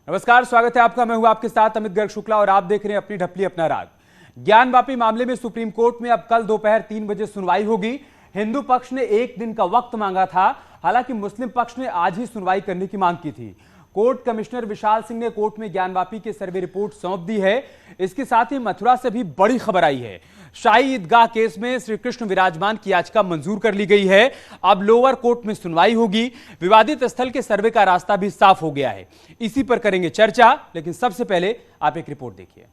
नमस्कार, स्वागत है आपका। मैं हूं आपके साथ अमित गर्ग शुक्ला और आप देख रहे हैं अपनी ढपली अपना राग। ज्ञानवापी मामले में सुप्रीम कोर्ट में अब कल दोपहर 3 बजे सुनवाई होगी। हिंदू पक्ष ने 1 दिन का वक्त मांगा था, हालांकि मुस्लिम पक्ष ने आज ही सुनवाई करने की मांग की थी। कोर्ट कमिश्नर विशाल सिंह ने कोर्ट में ज्ञानवापी की सर्वे रिपोर्ट सौंप दी है। इसके साथ ही मथुरा से भी बड़ी खबर आई है। शाही ईदगाह केस में श्री कृष्ण विराजमान की याचिका मंजूर कर ली गई है। अब लोअर कोर्ट में सुनवाई होगी। विवादित स्थल के सर्वे का रास्ता भी साफ हो गया है। इसी पर करेंगे चर्चा, लेकिन सबसे पहले आप एक रिपोर्ट देखिए।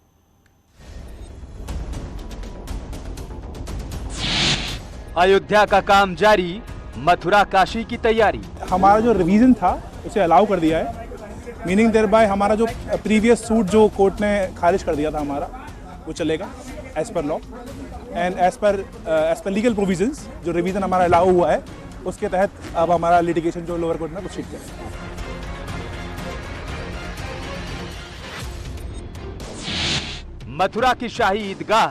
अयोध्या का काम जारी, मथुरा काशी की तैयारी। हमारा जो रिवीजन था उसे अलाउ कर दिया है, मीनिंग देयर बाय हमारा जो प्रीवियस सूट जो कोर्ट ने खारिज कर दिया था हमारा, वो चलेगा as per law and as per legal provisions. जो रिवीजन हमारा अलाउ हुआ है उसके तहत अब हमारा लिटिगेशन जो लोअर कोर्ट में प्रोसीड करेगा। मथुरा की शाही ईदगाह,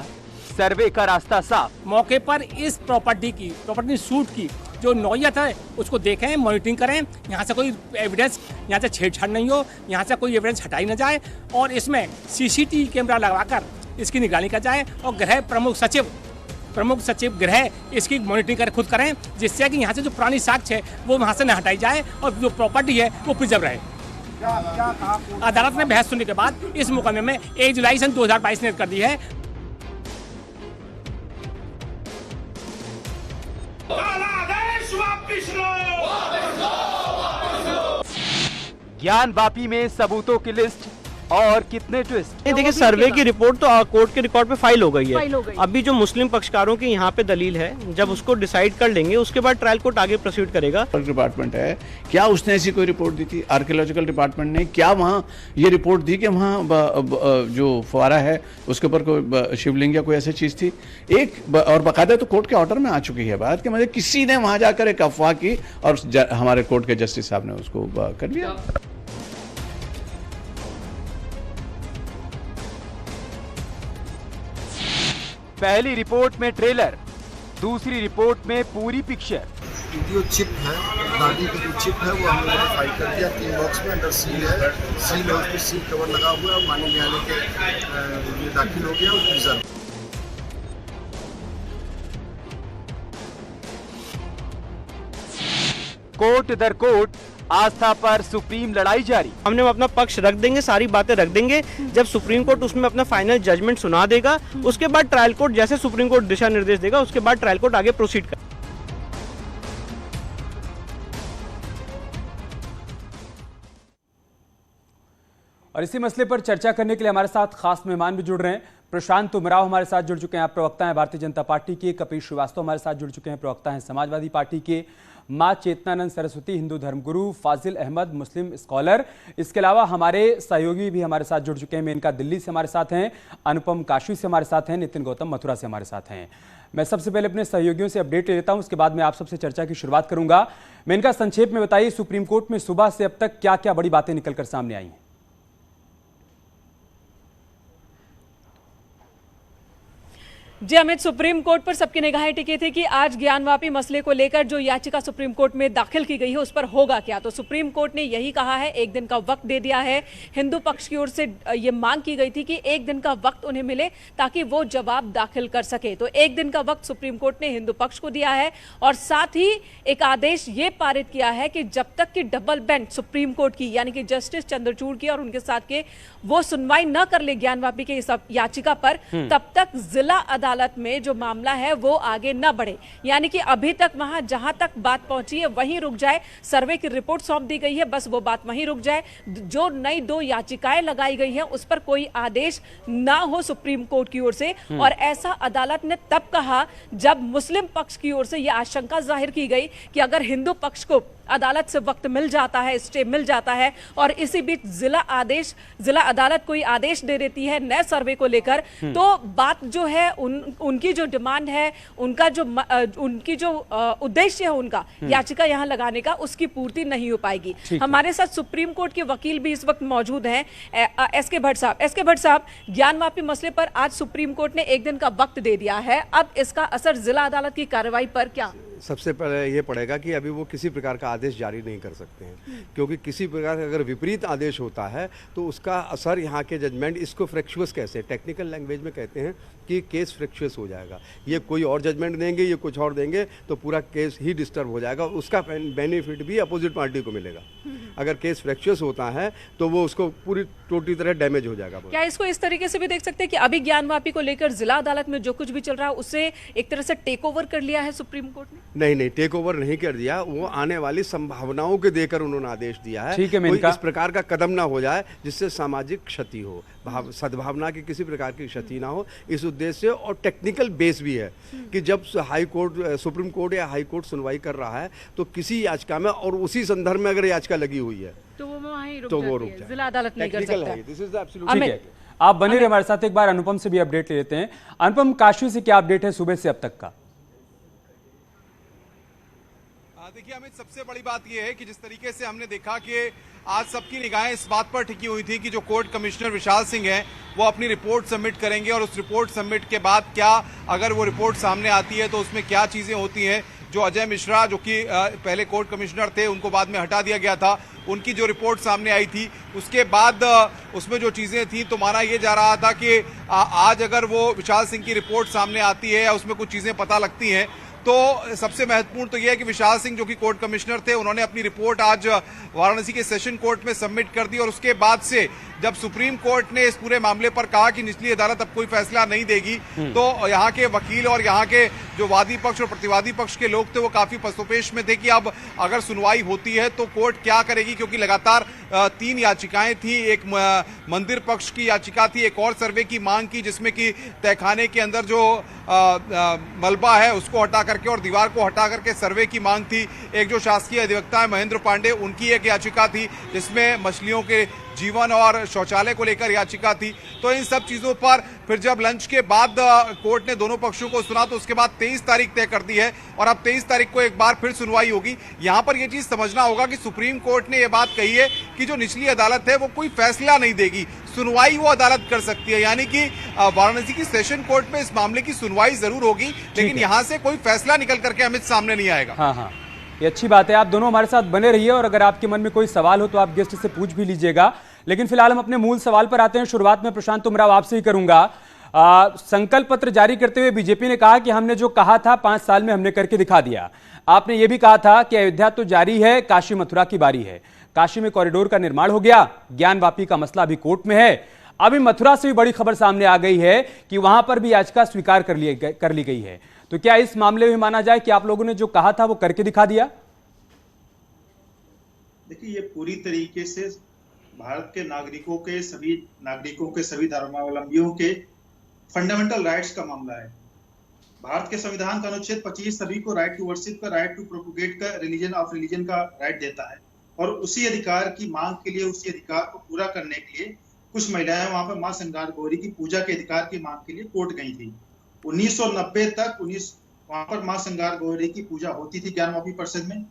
सर्वे का रास्ता साफ। मौके पर इस प्रॉपर्टी सूट की जो नौयत है उसको देखें, मॉनिटरिंग करें। यहाँ से कोई एविडेंस, यहाँ से छेड़छाड़ नहीं हो, यहाँ से कोई एविडेंस हटाई ना जाए और इसमें सीसीटीवी कैमरा लगाकर इसकी निगरानी की जाए और गृह प्रमुख सचिव गृह इसकी मॉनिटरिंग कर खुद करें, जिससे कि यहाँ से जो पुरानी साक्ष्य है वो वहाँ से न हटाई जाए और जो प्रॉपर्टी है वो प्रिजर्व रहे। अदालत ने बहस सुनने के बाद इस मुकदमे में 1 जुलाई सन 2022 ने कर दी है। ज्ञानवापी में सबूतों की लिस्ट और कितने ट्विस्ट। देखिए, सर्वे की रिपोर्ट तो कोर्ट के रिकॉर्ड पे फाइल हो गई है। अभी जो मुस्लिम पक्षकारों की यहाँ पे दलील है, जब उसको डिसाइड कर लेंगे उसके बाद ट्रायल कोर्ट आगे प्रोसीड करेगा। डिपार्टमेंट है, क्या उसने ऐसी कोई रिपोर्ट दी थी? आर्कियोलॉजिकल डिपार्टमेंट ने क्या वहाँ ये रिपोर्ट दी कि वहाँ जो फुवारा है उसके ऊपर कोई शिवलिंग या कोई ऐसी चीज थी? और बाकायदा तो कोर्ट के ऑर्डर में आ चुकी है बात कि मतलब किसी ने वहां जाकर एक अफवाह की और हमारे कोर्ट के जस्टिस साहब ने उसको कर लिया। पहली रिपोर्ट में ट्रेलर, दूसरी रिपोर्ट में पूरी पिक्चर। वीडियो चिप है, गाड़ी का जो चिप है वो हम लोगों ने फाइल कर दिया। 3 बॉक्स में अंदर सील है, सील है, उस पर सील कवर लगा हुआ है, माननीय न्यायालय के लिए दाखिल हो गया और प्रिजर्व। कोर्ट दर कोर्ट आस्था पर सुप्रीम लड़ाई जारी। हमने अपना पक्ष रख देंगे, सारी बातें रख देंगे। जब सुप्रीम कोर्ट उसमें अपना फाइनल जजमेंट सुना देगा उसके बाद ट्रायल कोर्ट जैसे सुप्रीम कोर्ट दिशा निर्देश देगा उसके बाद ट्रायल कोर्ट आगे प्रोसीड कर। और इसी मसले पर चर्चा करने के लिए हमारे साथ खास मेहमान भी जुड़ रहे हैं। प्रशांत उमराव हमारे साथ जुड़ चुके हैं, आप प्रवक्ता हैं भारतीय जनता पार्टी के। कपिल श्रीवास्तव हमारे साथ जुड़ चुके हैं, प्रवक्ता हैं समाजवादी पार्टी के। मां चेतनानंद सरस्वती हिंदू धर्मगुरु, फाजिल अहमद मुस्लिम स्कॉलर। इसके अलावा हमारे सहयोगी भी हमारे साथ जुड़ चुके हैं। मेनका दिल्ली से हमारे साथ हैं, अनुपम काशी से हमारे साथ हैं, नितिन गौतम मथुरा से हमारे साथ हैं। मैं सबसे पहले अपने सहयोगियों से अपडेट ले लेता हूं, उसके बाद मैं आप सबसे चर्चा की शुरुआत करूंगा। मेनका, संक्षेप में बताइए, सुप्रीम कोर्ट में सुबह से अब तक क्या क्या बड़ी बातें निकलकर सामने आई हैं? जी अमित, सुप्रीम कोर्ट पर सबकी निगाहें टिकी थी कि आज ज्ञानवापी मसले को लेकर जो याचिका सुप्रीम कोर्ट में दाखिल की गई है उस पर होगा क्या। तो सुप्रीम कोर्ट ने यही कहा है, 1 दिन का वक्त दे दिया है। हिंदू पक्ष की ओर से ये मांग की गई थी कि 1 दिन का वक्त उन्हें मिले ताकि वो जवाब दाखिल कर सके। तो 1 दिन का वक्त सुप्रीम कोर्ट ने हिंदू पक्ष को दिया है और साथ ही एक आदेश ये पारित किया है कि जब तक कि डबल बेंच सुप्रीम कोर्ट की यानी कि जस्टिस चंद्रचूड़ की और उनके साथ के वो सुनवाई न कर ले ज्ञानवापी के इस याचिका पर, तब तक जिला अदालत में जो मामला है वो आगे न बढ़े। यानी कि अभी तक वहां जहां तक बात पहुंची है वहीं रुक जाए। सर्वे की रिपोर्ट सौंप दी गई है, बस वो बात वहीं रुक जाए। जो नई 2 याचिकाएं लगाई गई हैं उस पर कोई आदेश ना हो सुप्रीम कोर्ट की ओर से। और ऐसा अदालत ने तब कहा जब मुस्लिम पक्ष की ओर से यह आशंका जाहिर की गई कि अगर हिंदू पक्ष को अदालत से वक्त मिल जाता है, स्टे मिल जाता है और इसी बीच जिला अदालत कोई आदेश दे देती है नए सर्वे को लेकर, तो बात जो है उनकी जो डिमांड है, उनकी जो उद्देश्य है उनका याचिका यहां लगाने का, उसकी पूर्ति नहीं हो पाएगी। हमारे साथ सुप्रीम कोर्ट के वकील भी इस वक्त मौजूद हैं, एसके भट्ट साहब। ज्ञानवापी मसले पर आज सुप्रीम कोर्ट ने 1 दिन का वक्त दे दिया है, अब इसका असर जिला अदालत की कार्रवाई पर क्या? सबसे पहले ये पड़ेगा कि अभी वो किसी प्रकार का आदेश जारी नहीं कर सकते हैं, क्योंकि किसी प्रकार का अगर विपरीत आदेश होता है तो उसका असर यहाँ के जजमेंट, इसको फ्रैक्चुअस कैसे टेक्निकल लैंग्वेज में कहते हैं कि केस फ्रैक्चुअस हो जाएगा। ये कोई और जजमेंट देंगे, ये कुछ और देंगे तो पूरा केस ही डिस्टर्ब हो जाएगा, उसका बेनिफिट भी अपोजिट पार्टी को मिलेगा। अगर केस फ्रैक्चुअस होता है तो वो उसको पूरी टोटली तरह डैमेज हो जाएगा। क्या इसको इस तरीके से भी देख सकते हैं कि अभी ज्ञानवापी को लेकर जिला अदालत में जो कुछ भी चल रहा है उसे एक तरह से टेक ओवर कर लिया है सुप्रीम कोर्ट ने? नहीं, टेक ओवर नहीं कर दिया, वो आने वाली संभावनाओं के देकर उन्होंने आदेश दिया है। ठीक है, कोई इस प्रकार का कदम ना हो जाए जिससे सामाजिक क्षति हो, सद्भावना की किसी प्रकार की क्षति ना हो, इस उद्देश्य से। और टेक्निकल बेस भी है कि जब हाई कोर्ट, सुप्रीम कोर्ट या हाई कोर्ट सुनवाई कर रहा है तो किसी याचिका में और उसी संदर्भ में अगर याचिका लगी हुई है तो वो वहीं तो वो रुक रुक जाती है, जाए। जिला अदालत नहीं कर सकता। This is the absolute. ठीक है, आप बने रहे हमारे साथ। एक बार अनुपम से भी अपडेट ले लेते हैं। अनुपम, काशी से क्या अपडेट है सुबह से अब तक का? देखिए अमित, सबसे बड़ी बात यह है कि जिस तरीके से हमने देखा कि आज सबकी निगाहें इस बात पर टिकी हुई थी कि जो कोर्ट कमिश्नर विशाल सिंह हैं वो अपनी रिपोर्ट सबमिट करेंगे और उस रिपोर्ट सबमिट के बाद क्या अगर वो रिपोर्ट सामने आती है तो उसमें क्या चीज़ें होती हैं। जो अजय मिश्रा जो कि पहले कोर्ट कमिश्नर थे, उनको बाद में हटा दिया गया था, उनकी जो रिपोर्ट सामने आई थी उसके बाद उसमें जो चीज़ें थी तो माना ये जा रहा था कि आज अगर वो विशाल सिंह की रिपोर्ट सामने आती है या उसमें कुछ चीज़ें पता लगती हैं तो सबसे महत्वपूर्ण तो यह है कि विशाल सिंह जो कि कोर्ट कमिश्नर थे, उन्होंने अपनी रिपोर्ट आज वाराणसी के सेशन कोर्ट में सबमिट कर दी। और उसके बाद से जब सुप्रीम कोर्ट ने इस पूरे मामले पर कहा कि निचली अदालत अब कोई फैसला नहीं देगी तो यहाँ के वकील और यहाँ के जो वादी पक्ष और प्रतिवादी पक्ष के लोग थे वो काफी पसोपेश में थे कि अब अगर सुनवाई होती है तो कोर्ट क्या करेगी, क्योंकि लगातार 3 याचिकाएं थी। एक मंदिर पक्ष की याचिका थी, एक और सर्वे की मांग की जिसमें कि तहखाने के अंदर जो मलबा है उसको हटा करके और दीवार को हटा करके सर्वे की मांग थी। एक जो शासकीय अधिवक्ता है महेंद्र पांडे, उनकी एक याचिका थी जिसमें मछलियों के जीवन और शौचालय को लेकर याचिका थी। तो इन सब चीजों पर फिर जब लंच के बाद कोर्ट ने दोनों पक्षों को सुना तो उसके बाद 23 तारीख तय कर दी है और अब 23 तारीख को एक बार फिर सुनवाई होगी। यहां पर यह चीज समझना होगा कि सुप्रीम कोर्ट ने यह बात कही है कि जो निचली अदालत है वो कोई फैसला नहीं देगी, सुनवाई वो अदालत कर सकती है। यानी कि वाराणसी की सेशन कोर्ट में इस मामले की सुनवाई जरूर होगी लेकिन यहां से कोई फैसला निकल करके अमित सामने नहीं आएगा। हाँ, ये अच्छी बात है। आप दोनों हमारे साथ बने रहिए और अगर आपके मन में कोई सवाल हो तो आप गेस्ट से पूछ भी लीजिएगा। लेकिन फिलहाल हम अपने मूल सवाल पर आते हैं। शुरुआत में प्रशांत उमराव आपसे ही करूंगा। संकल्प पत्र जारी करते हुए बीजेपी ने कहा कि हमने जो कहा था 5 साल में हमने करके दिखा दिया। आपने ये भी कहा था कि अयोध्या तो जारी है, काशी मथुरा की बारी है। काशी में कॉरिडोर का निर्माण हो गया, ज्ञानवापी का मसला अभी कोर्ट में है। अभी मथुरा से भी बड़ी खबर सामने आ गई है कि वहां पर भी याचिका स्वीकार कर ली गई है। तो क्या इस मामले में माना जाए कि आप लोगों ने जो कहा था वो करके दिखा दिया? देखिए, ये पूरी तरीके से भारत के नागरिकों के, सभी नागरिकों के, सभी धर्मावलंबियों के फंडामेंटल राइट्स का मामला है। भारत के संविधान का अनुच्छेद 25 सभी को राइट टू वर्शिप का, राइट टू प्रोपोगेट का, रिलीजन का राइट देता है और उसी अधिकार की मांग के लिए, उसी अधिकार को पूरा करने के लिए कुछ महिलाएं वहां पर मां श्रृंगार गौरी की पूजा के अधिकार की मांग के लिए कोर्ट गई थी। 1990 तक वहां पर मां श्रृंगार गौरी की पूजा होती थी ज्ञानवापी परिषद में।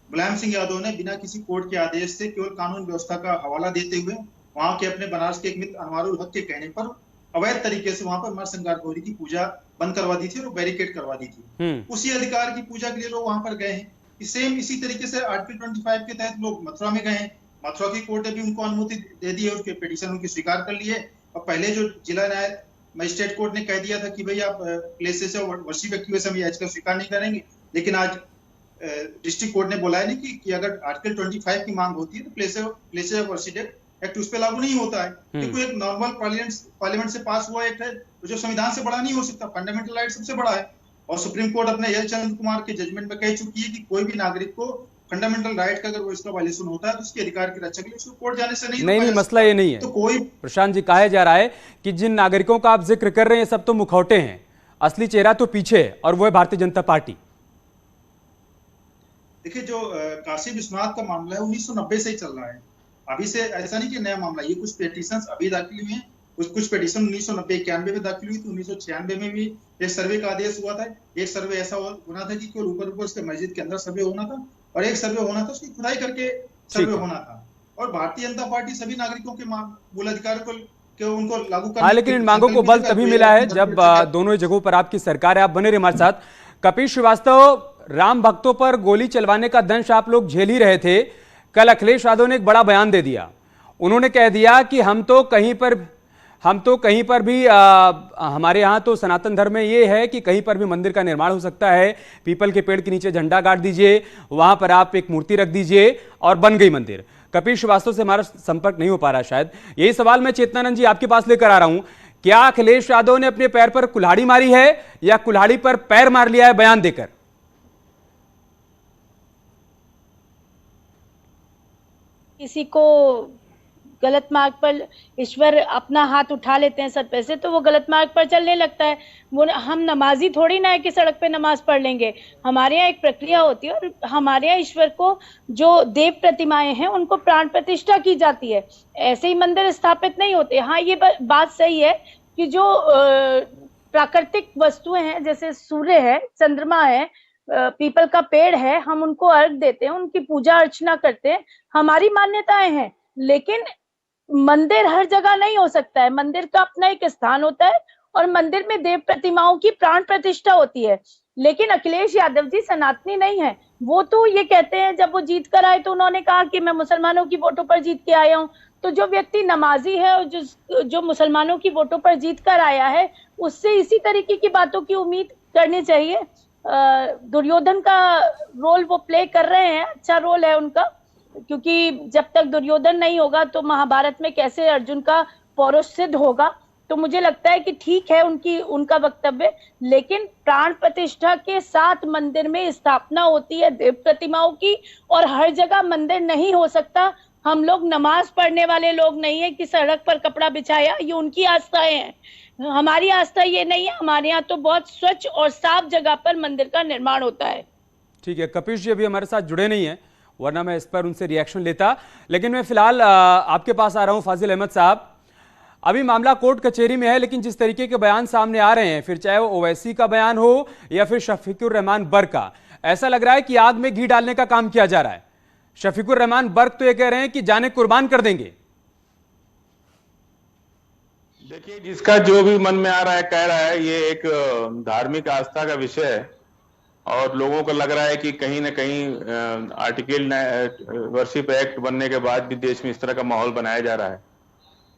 मुलायम सिंह यादव ने बिना किसी कोर्ट के आदेश से केवल कानून व्यवस्था का हवाला देते हुए वहां के अपने बनारस के एक मित्र अनवारुल हक के कहने पर अवैध तरीके से वहां पर मां श्रृंगार गौरी की पूजा बंद करवा दी थी और बैरिकेड करवा दी थी। उसी अधिकार की पूजा के लिए लोग वहां पर गए हैं। सेम इसी तरीके से आर्टिकल 25 के तहत लोग मथुरा में गए हैं। मथुरा की कोर्ट ने भी उनको अनुमति दे दी है, उसके पिटीशन उनकी स्वीकार कर ली है। और पहले जो जिला न्याय मजिस्ट्रेट कोर्ट ने कह दिया था कि भाई आप प्लेसेस से वर्शिप एक्टिविटी में याचिका स्वीकार नहीं करेंगे, लेकिन आज डिस्ट्रिक्ट कोर्ट ने बोला है नहीं कि अगर आर्टिकल 25 की मांग होती है तो प्लेसेस ऑफ वर्शिप एक्ट उस पर लागू नहीं होता है, क्योंकि एक नॉर्मल पार्लियामेंट से पास हुआ एक्ट है जो संविधान से बड़ा नहीं हो सकता। फंडामेंटल राइट सबसे बड़ा है और सुप्रीम कोर्ट अपने एल चंद्र कुमार के जजमेंट में कह चुकी है कि कोई भी नागरिक को फंडामेंटल राइट का अगर वो इसका वायलेशन होता है तो उसके अधिकार की रक्षा के लिए उसको कोर्ट जाने से नहीं मसला ये नहीं है। तो कोई प्रशांत जी, कहा जा रहा है कि जिन नागरिकों का आप जिक्र कर रहे हैं सब तो मुखौटे हैं, असली चेहरा तो पीछे है और वो है भारतीय जनता पार्टी। देखिए, जो काशी विश्वनाथ का मामला है 1990 से ही चल रहा है। अभी से ऐसा नहीं कि नया मामला, ये कुछ पेटिशंस अभी दाखिल हुए हैं, कुछ पेटिशन 1990-91 में दाखिल हुई थी। 1996 में भी एक सर्वे का आदेश हुआ था। एक सर्वे ऐसा होना था कि केवल ऊपर उसके मस्जिद के अंदर सर्वे होना था और एक सर्वे होना था उसकी खुदाई करके सर्वे होना था। और भारतीय जनता पार्टी सभी नागरिकों के मूल अधिकार को उनको लागू करने। हाँ, लेकिन इन मांगों को बल तभी मिला है जब दोनों जगहों पर आपकी सरकार है। आप बने रहे हमारे साथ। कपिल श्रीवास्तव, राम भक्तों पर गोली चलवाने का दंश आप लोग झेल ही रहे थे। कल अखिलेश यादव ने एक बड़ा बयान दे दिया। उन्होंने कह दिया कि हम तो कहीं पर भी हमारे यहाँ तो सनातन धर्म में ये है कि कहीं पर भी मंदिर का निर्माण हो सकता है। पीपल के पेड़ के नीचे झंडा गाड़ दीजिए, वहां पर आप एक मूर्ति रख दीजिए और बन गई मंदिर। कपिल श्रीवास्तव से हमारा संपर्क नहीं हो पा रहा शायद। यही सवाल मैं चेतनानंद जी आपके पास लेकर आ रहा हूं, क्या अखिलेश यादव ने अपने पैर पर कुल्हाड़ी मारी है या कुल्हाड़ी पर पैर मार लिया है बयान देकर? किसी को गलत मार्ग पर ईश्वर अपना हाथ उठा लेते हैं सर पे से, तो वो गलत मार्ग पर चलने लगता है। वो हम नमाजी थोड़ी ना है कि सड़क पे नमाज पढ़ लेंगे। हमारे यहाँ एक प्रक्रिया होती है और हमारे यहाँ ईश्वर को जो देव प्रतिमाएं हैं उनको प्राण प्रतिष्ठा की जाती है। ऐसे ही मंदिर स्थापित नहीं होते। हाँ, ये बात सही है कि जो प्राकृतिक वस्तुएं हैं, जैसे सूर्य है, चंद्रमा है, पीपल का पेड़ है, हम उनको अर्घ देते हैं, उनकी पूजा अर्चना करते हैं, हमारी मान्यताएं हैं। लेकिन मंदिर हर जगह नहीं हो सकता है। मंदिर का अपना एक स्थान होता है और मंदिर में देव प्रतिमाओं की प्राण प्रतिष्ठा होती है। लेकिन अखिलेश यादव जी सनातनी नहीं है। वो तो ये कहते हैं, जब वो जीत कर आए तो उन्होंने कहा कि मैं मुसलमानों की वोटों पर जीत के आया हूँ। तो जो व्यक्ति नमाजी है और जो मुसलमानों की वोटों पर जीत कर आया है, उससे इसी तरीके की बातों की उम्मीद करनी चाहिए। दुर्योधन का रोल वो प्ले कर रहे हैं, अच्छा रोल है उनका, क्योंकि जब तक दुर्योधन नहीं होगा तो महाभारत में कैसे अर्जुन का पौरुष सिद्ध होगा। तो मुझे लगता है कि ठीक है उनका वक्तव्य, लेकिन प्राण प्रतिष्ठा के साथ मंदिर में स्थापना होती है देव प्रतिमाओं की, और हर जगह मंदिर नहीं हो सकता। हम लोग नमाज पढ़ने वाले लोग नहीं है कि सड़क पर कपड़ा बिछाया, ये उनकी आस्थाएं हैं। हमारी आस्था ये नहीं है। हमारे यहाँ तो बहुत स्वच्छ और साफ जगह पर मंदिर का निर्माण होता है। ठीक है, कपिश जी अभी हमारे साथ जुड़े नहीं है, वरना मैं इस पर उनसे रिएक्शन लेता। लेकिन मैं फिलहाल आपके पास आ रहा हूं फाजिल अहमद साहब। अभी मामला कोर्ट कचहरी में है, लेकिन जिस तरीके के बयान सामने आ रहे हैं, फिर चाहे वो ओवैसी का बयान हो या फिर शफीकुर रहमान बर्क का, ऐसा लग रहा है कि आग में घी डालने का काम किया जा रहा है। शफीकुर रहमान बर्क तो ये कह रहे हैं कि जाने कुर्बान कर देंगे। देखिए, जिसका जो भी मन में आ रहा है कह रहा है, ये एक धार्मिक आस्था का विषय है और लोगों को लग रहा है कि कहीं ना कहीं आर्टिकल वर्शिप एक्ट बनने के बाद भी देश में इस तरह का माहौल बनाया जा रहा है।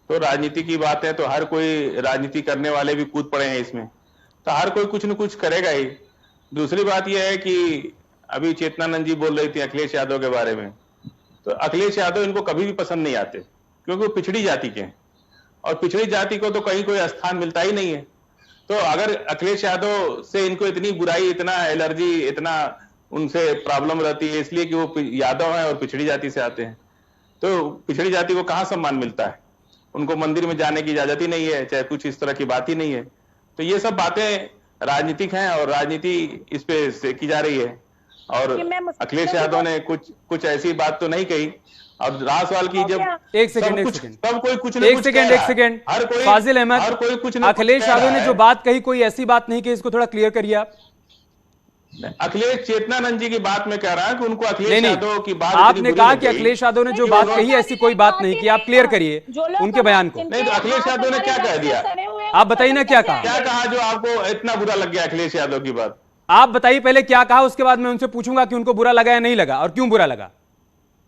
तो राजनीति की बात है तो हर कोई राजनीति करने वाले भी कूद पड़े हैं इसमें, तो हर कोई कुछ न कुछ करेगा ही। दूसरी बात यह है कि अभी चेतनानंद जी बोल रही थी अखिलेश यादव के बारे में, तो अखिलेश यादव इनको कभी भी पसंद नहीं आते, क्योंकि वो पिछड़ी जाति के हैं और पिछड़ी जाति को तो कहीं कोई स्थान मिलता ही नहीं है। तो अगर अखिलेश यादव से इनको इतनी बुराई, इतना एलर्जी, इतना उनसे प्रॉब्लम रहती है इसलिए कि वो यादव हैं और पिछड़ी जाति से आते हैं, तो पिछड़ी जाति को कहाँ सम्मान मिलता है? उनको मंदिर में जाने की इजाजत ही नहीं है, चाहे कुछ इस तरह की बात ही नहीं है। तो ये सब बातें राजनीतिक हैं और राजनीति इस पे की जा रही है। और अखिलेश यादव ने कुछ ऐसी बात तो नहीं कही। और रासवाल की जब एक सेकंड सब कोई कुछ एक सेकंड फाजिल अहमद, अखिलेश यादव ने जो बात कही कोई ऐसी बात नहीं कही, इसको थोड़ा क्लियर करिए आप। अखिलेश चेतनानंद जी की बात में कह रहा है कि उनको अखिलेश यादव की बात, आपने कहा कि अखिलेश यादव ने जो बात कही ऐसी कोई बात नहीं की, आप क्लियर करिए उनके बयान को। नहीं तो अखिलेश यादव ने क्या कह दिया, आप बताइए ना क्या कहा जो आपको इतना बुरा लग गया अखिलेश यादव की बात? आप बताइए पहले क्या कहा, उसके बाद मैं उनसे पूछूंगा कि उनको बुरा लगा या नहीं लगा और क्यों बुरा लगा।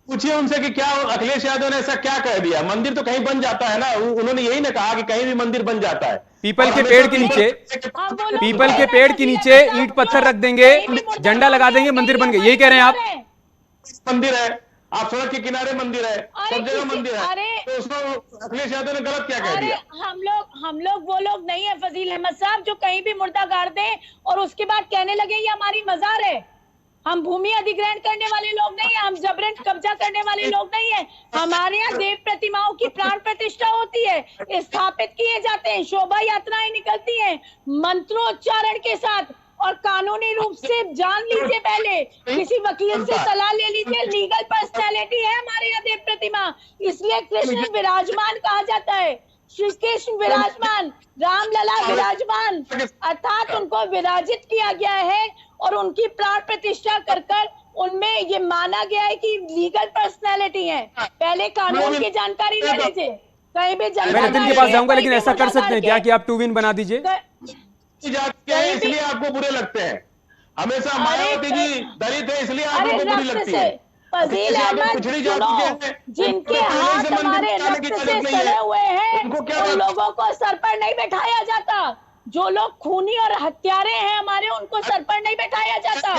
पूछिए उनसे कि क्या अखिलेश यादव ने ऐसा क्या कह दिया। मंदिर तो कहीं बन जाता है ना, उन्होंने यही ना कहा कि कहीं भी मंदिर बन जाता है। पीपल के पेड़ के नीचे ईंट पत्थर रख देंगे, झंडा लगा देंगे, मंदिर बन गए, यही कह रहे हैं आप? मंदिर है, आप सड़क के किनारे मंदिर है, सब जगह मंदिर है, तो उसको अखिलेश यादव ने गलत क्या कह दिया? हम लोग वो लोग नहीं है फजील अहमद साहब जो कहीं भी मुर्दा गाड़ दें और उसके बाद कहने लगे ये हमारी मजार है। हम भूमि अधिग्रहण करने वाले लोग नहीं है, हम जबरन कब्जा करने वाले लोग नहीं है। हमारे यहाँ देव प्रतिमाओं की प्राण प्रतिष्ठा होती है, स्थापित किए जाते हैं, शोभा यात्राएं निकलती हैं मंत्रोच्चारण के साथ, और कानूनी रूप से जान लीजिए, पहले किसी वकील से सलाह ले लीजिए, लीगल पर्सनैलिटी है हमारे यहाँ देव प्रतिमा, इसलिए कृष्ण विराजमान कहा जाता है। श्री कृष्ण विराजमान, रामलला विराजमान, अर्थात उनको विराजित किया गया है और उनकी प्राण प्रतिष्ठा कर उनमें ये माना गया है कि लीगल पर्सनैलिटी है। पहले कानून की जानकारी ले लीजिए, कहीं भी मैं नितिन के पास जाऊंगा, लेकिन ऐसा कर सकते हैं क्या कि आप 2 विन बना दीजिए? इसलिए आपको बुरे लगते हैं, हमेशा मायावती जी दलित है इसलिए आपको बुरी लगती है। फजील अहमद जिनके हाथ हमारे रक्त से सड़े हुए हैं उन लोगों को सर पर नहीं बैठाया जाता। जो लोग खूनी और हत्यारे हैं हमारे, उनको सर पर नहीं बैठाया जाता।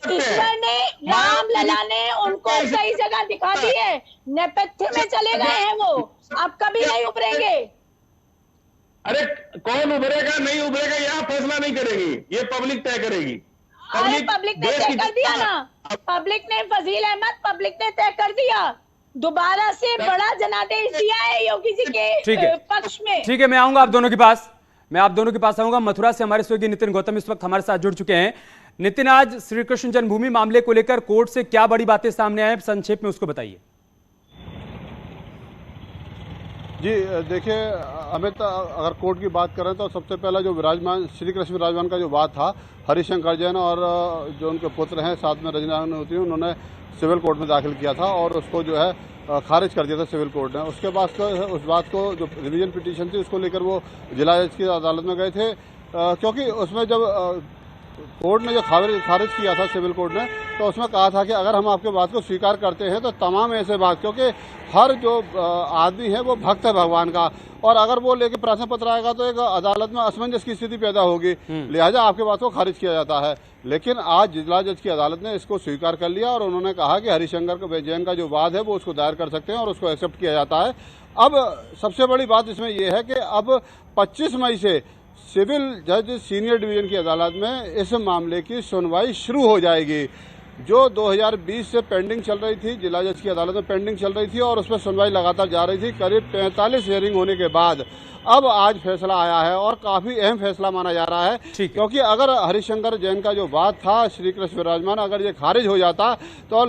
ईश्वर ने, राम लला ने उनको सही जगह दिखा दी है। नेपथ्य में चले गए हैं वो, अब कभी नहीं उभरेंगे। अरे कौन उभरेगा नहीं उभरेगा यहाँ फैसला नहीं करेगी, ये पब्लिक तय करेगी। अरे पब्लिक ने तय कर दिया ना, पब्लिक ने, फजील अहमद, पब्लिक ने तय कर दिया। दोबारा से बड़ा जनादेश दिया है योगी जी के पक्ष में। ठीक है, मैं आऊंगा आप दोनों के पास, मैं आप दोनों के पास आऊंगा। मथुरा से हमारे सहयोगी नितिन गौतम इस वक्त हमारे साथ जुड़ चुके हैं। नितिन, आज श्री कृष्ण जन्मभूमि मामले को लेकर कोर्ट से क्या बड़ी बातें सामने आए, संक्षेप में उसको बताइए। जी देखिए अमित, अगर कोर्ट की बात करें तो सबसे पहला जो विराजमान श्री कृष्ण विराजमान का जो बात था, हरिशंकर जैन और जो उनके पुत्र हैं साथ में रजनी, उन्होंने सिविल कोर्ट में दाखिल किया था और उसको जो है खारिज कर दिया था सिविल कोर्ट ने। उसके बाद उस बात को जो रिवीजन पिटीशन थी उसको लेकर वो जिला जज की अदालत में गए थे, क्योंकि उसमें जब कोर्ट ने जो खारिज किया था सिविल कोर्ट ने, तो उसमें कहा था कि अगर हम आपके बात को स्वीकार करते हैं तो तमाम ऐसे बात, क्योंकि हर जो आदमी है वो भक्त है भगवान का, और अगर वो लेके प्रश्न पत्र आएगा तो एक अदालत में असमंजस की स्थिति पैदा होगी, लिहाजा आपके बात को खारिज किया जाता है। लेकिन आज जिला जज की अदालत ने इसको स्वीकार कर लिया और उन्होंने कहा कि हरिशंकर जैन का जो वाद है वो उसको दायर कर सकते हैं और उसको एक्सेप्ट किया जाता है। अब सबसे बड़ी बात इसमें यह है कि अब 25 मई से सिविल जज सीनियर डिवीजन की अदालत में इस मामले की सुनवाई शुरू हो जाएगी। जो 2020 से पेंडिंग चल रही थी, जिला जज की अदालत में पेंडिंग चल रही थी और उसमें सुनवाई लगातार जा रही थी। करीब 45 हियरिंग होने के बाद अब आज फैसला आया है और काफी अहम फैसला माना जा रहा है, क्योंकि अगर हरिशंकर जैन का जो बात था श्री कृष्ण विराजमान, अगर ये खारिज हो जाता तो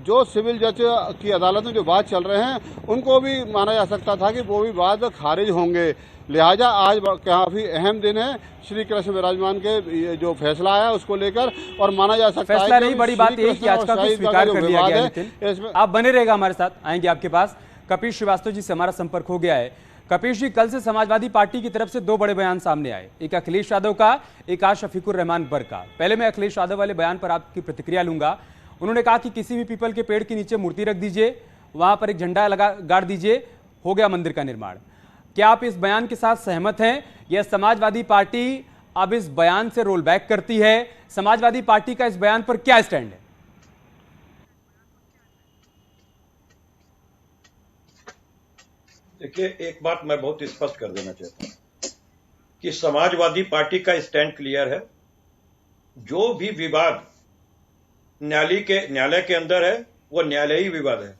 जो सिविल जज की अदालत में जो बात चल रहे हैं उनको भी माना जा सकता था कि वो भी बात खारिज होंगे। लिहाजा आज काफी अहम दिन है श्री कृष्ण विराजमान के जो फैसला आया उसको लेकर, और माना जा सकता है फैसला नहीं, बड़ी बात यह कि आज का स्वीकार कर लिया गया। नितिन, आप बने रहेगा हमारे साथ, आएंगे आपके पास। कपिश श्रीवास्तव जी से हमारा संपर्क हो गया है। कपिश जी, कल से समाजवादी पार्टी की तरफ से दो बड़े बयान सामने आए, एक अखिलेश यादव का, एक आज शफीकुर रहमान बर का। पहले मैं अखिलेश यादव वाले बयान पर आपकी प्रतिक्रिया लूंगा। उन्होंने कहा कि किसी भी पीपल के पेड़ के नीचे मूर्ति रख दीजिए, वहां पर एक झंडा गाड़ दीजिए, हो गया मंदिर का निर्माण। क्या आप इस बयान के साथ सहमत हैं या समाजवादी पार्टी अब इस बयान से रोल बैक करती है? समाजवादी पार्टी का इस बयान पर क्या स्टैंड है? देखिए, एक बात मैं बहुत स्पष्ट कर देना चाहता हूं कि समाजवादी पार्टी का स्टैंड क्लियर है। जो भी विवाद न्यायालय के अंदर है वो न्यायालयी विवाद है,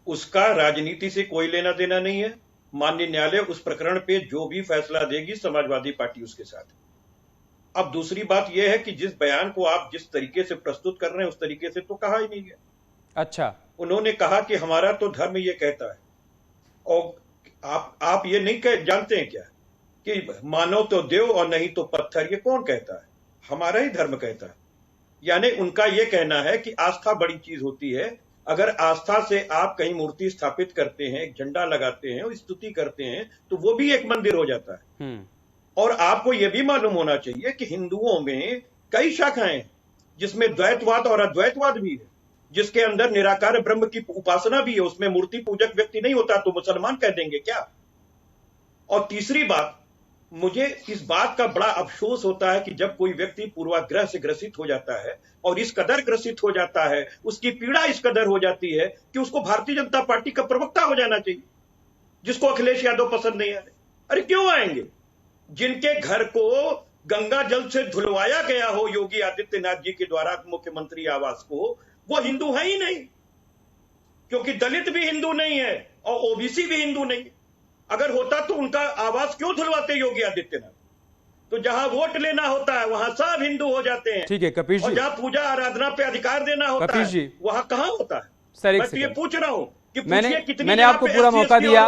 उसका राजनीति से कोई लेना देना नहीं है। माननीय न्यायालय उस प्रकरण पे जो भी फैसला देगी समाजवादी पार्टी उसके साथ है। अब दूसरी बात यह है कि जिस बयान को आप जिस तरीके से प्रस्तुत कर रहे हैं उस तरीके से तो कहा ही नहीं है। अच्छा, उन्होंने कहा कि हमारा तो धर्म ये कहता है, और आप ये नहीं जानते हैं क्या कि मानो तो देव और नहीं तो पत्थर, ये कौन कहता है? हमारा ही धर्म कहता है। यानी उनका ये कहना है कि आस्था बड़ी चीज होती है। अगर आस्था से आप कहीं मूर्ति स्थापित करते हैं, एक झंडा लगाते हैं और स्तुति करते हैं तो वो भी एक मंदिर हो जाता है। और आपको यह भी मालूम होना चाहिए कि हिंदुओं में कई शाखाएं हैं जिसमें द्वैतवाद और अद्वैतवाद भी है, जिसके अंदर निराकार ब्रह्म की उपासना भी है। उसमें मूर्ति पूजक व्यक्ति नहीं होता तो मुसलमान कह देंगे क्या? और तीसरी बात, मुझे इस बात का बड़ा अफसोस होता है कि जब कोई व्यक्ति पूर्वाग्रह से ग्रसित हो जाता है और इस कदर ग्रसित हो जाता है, उसकी पीड़ा इस कदर हो जाती है कि उसको भारतीय जनता पार्टी का प्रवक्ता हो जाना चाहिए, जिसको अखिलेश यादव पसंद नहीं आए। अरे क्यों आएंगे? जिनके घर को गंगा जल से धुलवाया गया हो योगी आदित्यनाथ जी के द्वारा मुख्यमंत्री आवास को, वो हिंदू है ही नहीं, क्योंकि दलित भी हिंदू नहीं है और ओबीसी भी हिंदू नहीं है। अगर होता तो उनका आवास क्यों धुलवाते योगी आदित्यनाथ? तो जहां वोट लेना होता है वहां सब हिंदू हो जाते हैं। ठीक है कपिश जी, और जहां पूजा आराधना पे अधिकार देना होता है वहां कहां होता है? सर, मैं तो ये पूछ रहा हूं कि मैंने आपको पूरा मौका दिया,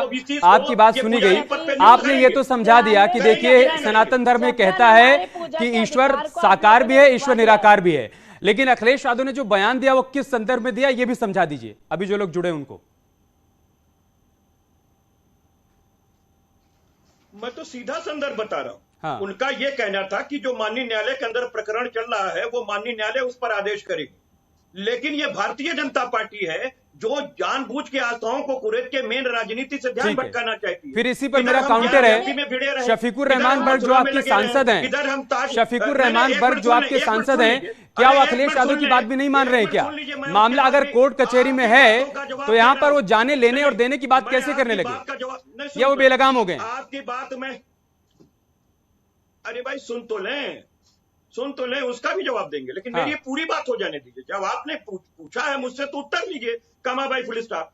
आपकी बात सुनी गई, आपने ये तो समझा दिया कि देखिए सनातन धर्म में कहता है कि ईश्वर साकार भी है, ईश्वर निराकार भी है, लेकिन अखिलेश यादव ने जो बयान दिया वो किस संदर्भ में दिया ये भी समझा दीजिए अभी जो लोग जुड़े उनको। मैं तो सीधा संदर्भ बता रहा हूं। हाँ। उनका ये कहना था कि जो माननीय न्यायालय के अंदर प्रकरण चल रहा है वो माननीय न्यायालय उस पर आदेश करेगी, लेकिन ये भारतीय जनता पार्टी है जो जानबूझ के आस्थाओं को कुरेद के मेन राजनीति से ध्यान भटकाना चाहती है। फिर इसी पर मेरा काउंटर है, शफीकुर रहमान बर्ग जो आपके सांसद हैं, शफीकुर रहमान बर्ग जो आपके सांसद हैं, क्या वो अखिलेश यादव की बात भी नहीं मान रहे हैं? क्या मामला अगर कोर्ट कचहरी में है तो यहाँ पर वो जाने लेने और देने की बात कैसे करने लगे, या वो बेलगाम हो गए? आपकी बात में, अरे भाई सुन तो लें, उसका भी जवाब देंगे, लेकिन मेरी ये पूरी बात हो जाने दीजिए। जब आपने पूछा है मुझसे तो उत्तर लीजिए, कमा भाई फुल स्टॉप।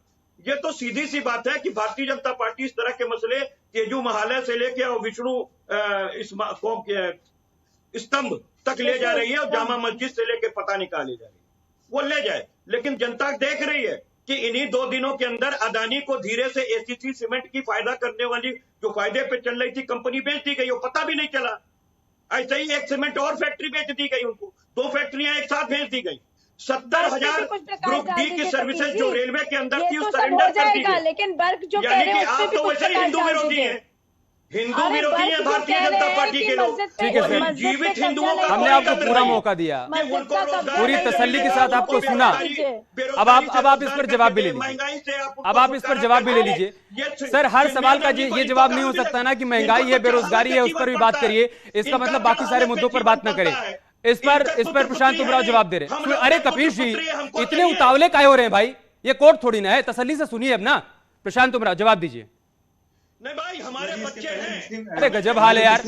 ये तो सीधी सी बात है कि भारतीय जनता पार्टी इस तरह के मसले तेजू महालय से लेके और विष्णु स्तंभ तक ले जा रही है और जामा मस्जिद से लेके पता निकाले जा रही है, वो ले जाए, लेकिन जनता देख रही है कि इन्हीं 2 दिनों के अंदर अदानी को धीरे से एसीसी सीमेंट की फायदा करने वाली जो फायदे पे चल रही थी कंपनी बेच दी गई, वो पता भी नहीं चला। ऐसे ही एक सीमेंट और फैक्ट्री बेच दी गई उनको, 2 फैक्ट्रियां एक साथ भेज दी गई। 70,000 ग्रुप डी की सर्विसेज जो रेलवे के अंदर थी उस सरेंडर कर दी गई। लेकिन बर्ग जो कह यानी रहे कि हैं आप तो वैसे ही हिंदू विरोधी हैं, हिंदू विरोधी है भारतीय जनता पार्टी के लोग। ठीक है सर, जीवित हिंदुओं का हमने आपको पूरा मौका दिया, पूरी तसल्ली के साथ आपको सुना। अब आप इस पर जवाब भी ले लीजिए, अब आप इस पर जवाब भी ले लीजिए। सर, हर सवाल का ये जवाब नहीं हो सकता ना कि महंगाई है, बेरोजगारी है, उस पर भी बात करिए, इसका मतलब बाकी सारे मुद्दों पर बात न करें। इस पर प्रशांत उमराव जवाब दे रहे। अरे कपीश जी, इतने उतावले काहे हो रहे हैं भाई? ये कोर्ट थोड़ी ना है, तसल्ली से सुनिए अब ना। प्रशांत उमराव जवाब दीजिए। नहीं भाई, हमारे बच्चे हैं। अरे गजब हाल है यार।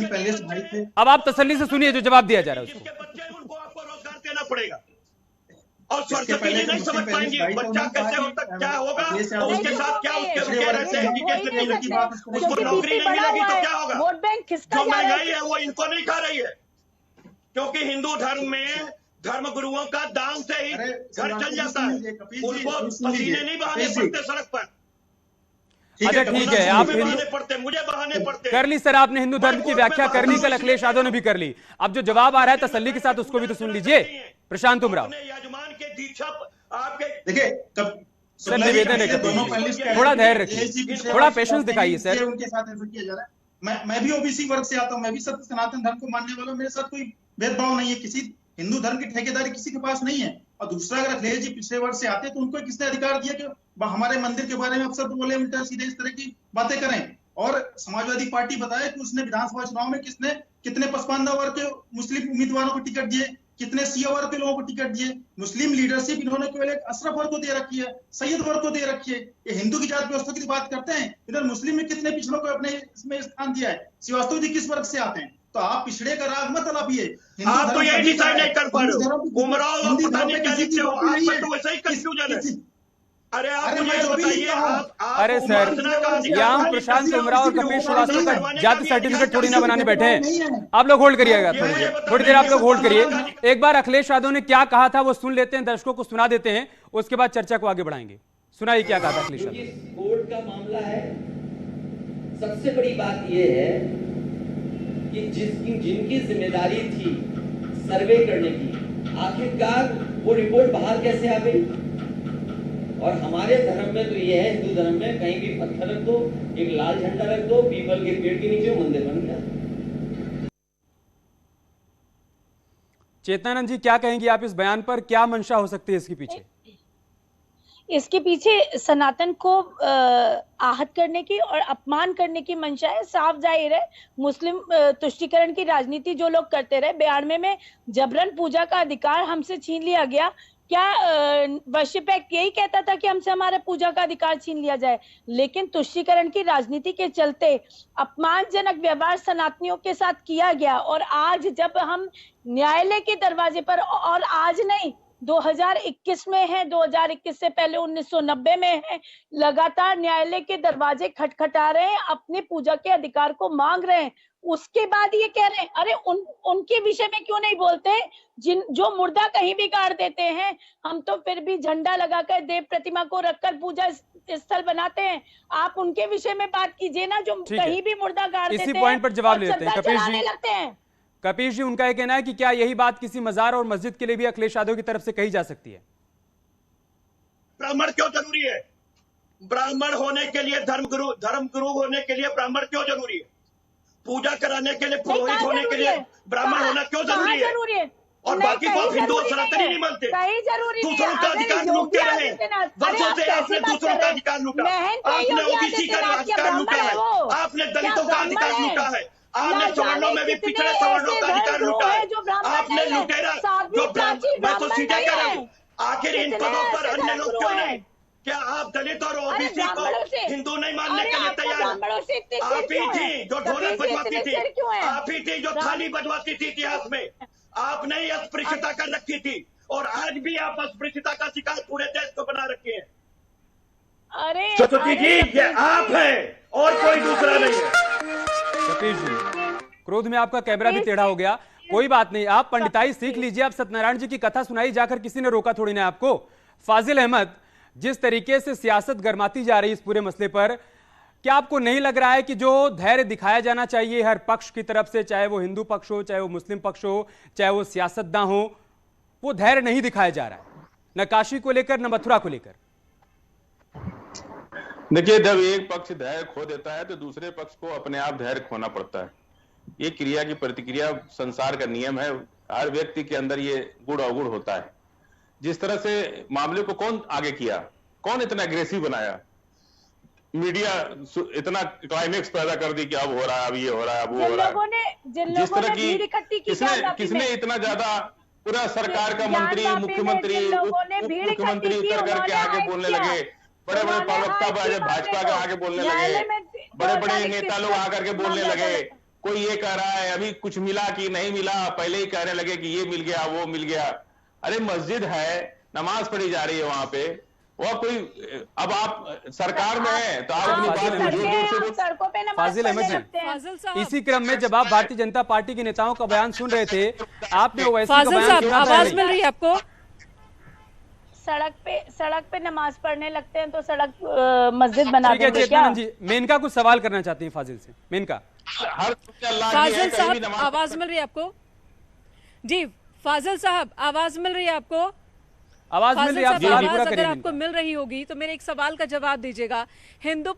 अब आप तसल्ली से सुनिए जो जवाब दिया जा रहा है उसको। बच्चे उनको आपको रोजगार देना पड़ेगा और सरस्वती जी नहीं समझ पाएंगे बच्चा कैसे होता, क्या होगा और उसके साथ क्या उसको नौकरी नहीं मिलेगी तो क्या होगा। जो महंगाई है वो इनको नहीं खा रही है, क्योंकि हिंदू धर्म में धर्म गुरुओं का दान से ही घर चल जाता है, उनको पसीने नहीं बहाने पड़ते सड़क पर। अच्छा ठीक है, आप मुझे बहाने पड़ते कर ली सर, आपने हिंदू धर्म की व्याख्या कर ली, कल अखिलेश यादव ने भी कर ली। अब जो जवाब आ रहा है तसल्ली के साथ उसको भी तो सुन लीजिए। प्रशांत उमराव, यजमान के दीक्षा आपके देखिए सर, निवेदन है थोड़ा धैर्य रखिए, थोड़ा पेशेंस दिखाइए सर। उनके साथ ऐसा किया जा रहा है। मैं भी ओबीसी वर्ग से आता हूँ, मैं भी सत्य सनातन धर्म को मानने वाला हूँ, मेरे साथ कोई भेदभाव नहीं है, किसी हिंदू धर्म की ठेकेदारी किसी के पास नहीं है। और दूसरा, अगर अखिलेश जी पिछले वर्ष से आते तो उनको किसने अधिकार दिया कि हमारे मंदिर के बारे में अक्सर बोले, उल्टा सीधे इस तरह की बातें करें। और समाजवादी पार्टी बताया कि उसने विधानसभा चुनाव में कितने पसमानदा वर्ग के मुस्लिम उम्मीदवारों को टिकट दिए, कितने सिया वर्ग के लोगों को टिकट दिए। मुस्लिम लीडरशिप इन्होंने केवल एक अशरफ वर्ग को दे रखी है, सैयद वर्ग को दे रखी है। ये हिंदू की जात व्यवस्था की बात करते हैं, इधर मुस्लिम में कितने पिछड़ों को अपने इसमें स्थान दिया है। श्रीवास्तव जी किस वर्ग से आते हैं? तो आप पिछड़े का राग मत अलापिए। आप तो यही डिसाइड नहीं कर पा रहे हो, उमराव पता नहीं क्या लिखते हो, आप पर तो वैसे ही कंफ्यूजन है। अरे आप मुझे बताइए, अरे सर, यहाँ प्रशांत उमराव और कपिल श्रीवास्तव का जाति सर्टिफिकेट थोड़ी ना बनाने बैठे हैं। आप लोग होल्ड करिएगा थोड़ी देर, आप लोग होल्ड करिए। एक बार अखिलेश यादव ने क्या कहा था वो सुन लेते हैं, दर्शकों को सुना देते हैं, उसके बाद चर्चा को आगे बढ़ाएंगे। सुनाइए क्या कहा था अखिलेश यादव। कोर्ट का मामला है, सबसे बड़ी बात यह है कि जिनकी जिम्मेदारी थी सर्वे करने की, आखिरकार वो रिपोर्ट बाहर कैसे आ गई। और हमारे धर्म में तो ये है, हिंदू धर्म में कहीं भी पत्थर रख दो, एक लाल झंडा रख दो, पीपल के पेड़ के नीचे मंदिर बन गया। चेतनानंद जी क्या कहेंगी आप इस बयान पर? क्या मंशा हो सकती है इसके पीछे? इसके पीछे सनातन को आहत करने की और अपमान करने की मंशा है। साफ जाहिर है, मुस्लिम तुष्टीकरण की राजनीति जो लोग करते रहे, 92 में जबरन पूजा का अधिकार हमसे छीन लिया गया। क्या वर्शिप एक्ट यही कहता था कि हमसे हमारे पूजा का अधिकार छीन लिया जाए? लेकिन तुष्टीकरण की राजनीति के चलते अपमानजनक व्यवहार सनातनियों के साथ किया गया। और आज जब हम न्यायालय के दरवाजे पर, और आज नहीं 2021 में है, 2021 से पहले 1990 में है, लगातार न्यायालय के दरवाजे खटखटा रहे हैं, अपने पूजा के अधिकार को मांग रहे हैं। उसके बाद ये कह रहे हैं, अरे उनके विषय में क्यों नहीं बोलते जो मुर्दा कहीं भी गाड़ देते हैं। हम तो फिर भी झंडा लगाकर देव प्रतिमा को रखकर पूजा स्थल बनाते हैं। आप उनके विषय में बात कीजिए ना, जो कहीं भी मुर्दा गाड़ देते हैं। इसी पॉइंट पर जवाब लेते हैं कपीश जी। कपीश जी, उनका यह कहना है कि क्या यही बात किसी मजार और मस्जिद के लिए भी अखिलेश यादव की तरफ से कही जा सकती है? ब्राह्मण क्यों जरूरी है? ब्राह्मण होने के लिए धर्म गुरु होने के लिए ब्राह्मण क्यों जरूरी है? पूजा कराने के लिए, पुरोहित होने के लिए ब्राह्मण होना क्यों जरूरी है? और बाकी को आप हिंदू और सनातनी नहीं मानते? दूसरों का अधिकार लूटते रहे वर्षों से। आपने दूसरों का अधिकार लूटा, आपने ओबीसी का अधिकार लूटा है, आपने दलितों का अधिकार लूटा है, आपने सवर्णों में भी पिछड़े सवर्णों का अधिकार लूटा है, आपने लुटेरा जो मैं तो सीधे कह रहा हूँ, आखिर इन पदों पर अन्य लोग क्यों नहीं? क्या आप दलित और ओबीसी को हिंदू नहीं मानने के लिए तैयार? आप ही थी जो ढोलक बजवाती थी, आप ही थी जो थाली बजवाती थी इतिहास में, आपने ही अस्पृश्यता कर रखी थी और आज भी आप अस्पृश्यता का शिकार पूरे देश को बना रखे हैं। अरे सरस्वती जी, ये आप हैं और कोई दूसरा नहीं है। सतीश जी, क्रोध में आपका कैमरा भी टेढ़ा हो गया, कोई बात नहीं, आप पंडिताई सीख लीजिए, आप सत्यनारायण जी की कथा सुनाई जाकर, किसी ने रोका थोड़ी ना आपको। फाजिल अहमद, जिस तरीके से सियासत गरमाती जा रही है इस पूरे मसले पर, क्या आपको नहीं लग रहा है कि जो धैर्य दिखाया जाना चाहिए हर पक्ष की तरफ से, चाहे वो हिंदू पक्ष हो, चाहे वो मुस्लिम पक्ष हो, चाहे वो सियासतदान हो, वो धैर्य नहीं दिखाया जा रहा है, न काशी को लेकर न मथुरा को लेकर? देखिए, जब एक पक्ष धैर्य खो देता है तो दूसरे पक्ष को अपने आप धैर्य खोना पड़ता है। ये क्रिया की प्रतिक्रिया संसार का नियम है, हर व्यक्ति के अंदर ये गुण अवगुण होता है। जिस तरह से मामले को कौन आगे किया, कौन इतना एग्रेसिव बनाया, मीडिया इतना क्लाइमेक्स पैदा कर दी कि अब हो रहा है, अब ये हो रहा है, अब वो हो रहा है। जिस तरह की किसने इतना ज्यादा पूरा सरकार का मंत्री, मुख्यमंत्री, उप मुख्यमंत्री उतर करके आगे बोलने लगे, बड़े बड़े प्रवक्ता भाजपा के आगे बोलने लगे, बड़े बड़े नेता लोग आकर के बोलने लगे, कोई ये कह रहा है अभी कुछ मिला कि नहीं मिला, पहले ही कहने लगे कि ये मिल गया, वो मिल गया। अरे मस्जिद है, नमाज पढ़ी जा रही है वहां पे, वो कोई, अब आप सरकार में है तो आप अपनी बात सड़कों पे फाजिल अहमद जी, इसी क्रम में जब आप भारतीय जनता पार्टी के नेताओं का बयान सुन रहे थे, आपने ओवैसी का बयान क्यों? आवाज मिल रही है आपको? सड़क पे नमाज पढ़ने लगते हैं तो सड़क मस्जिद बना देंगे क्या? चेतनानंद जी, मेनका कुछ सवाल करना चाहती है फाजिल से। मेनका, फाजिल साहब आवाज मिल रही है आपको? जी फाजिल साहब, आवाज मिल रही है आपको? आवाज मिल रही है? आवाज अगर आपको मिल रही होगी तो मेरे एक सवाल का जवाब दीजिएगा। हिंदू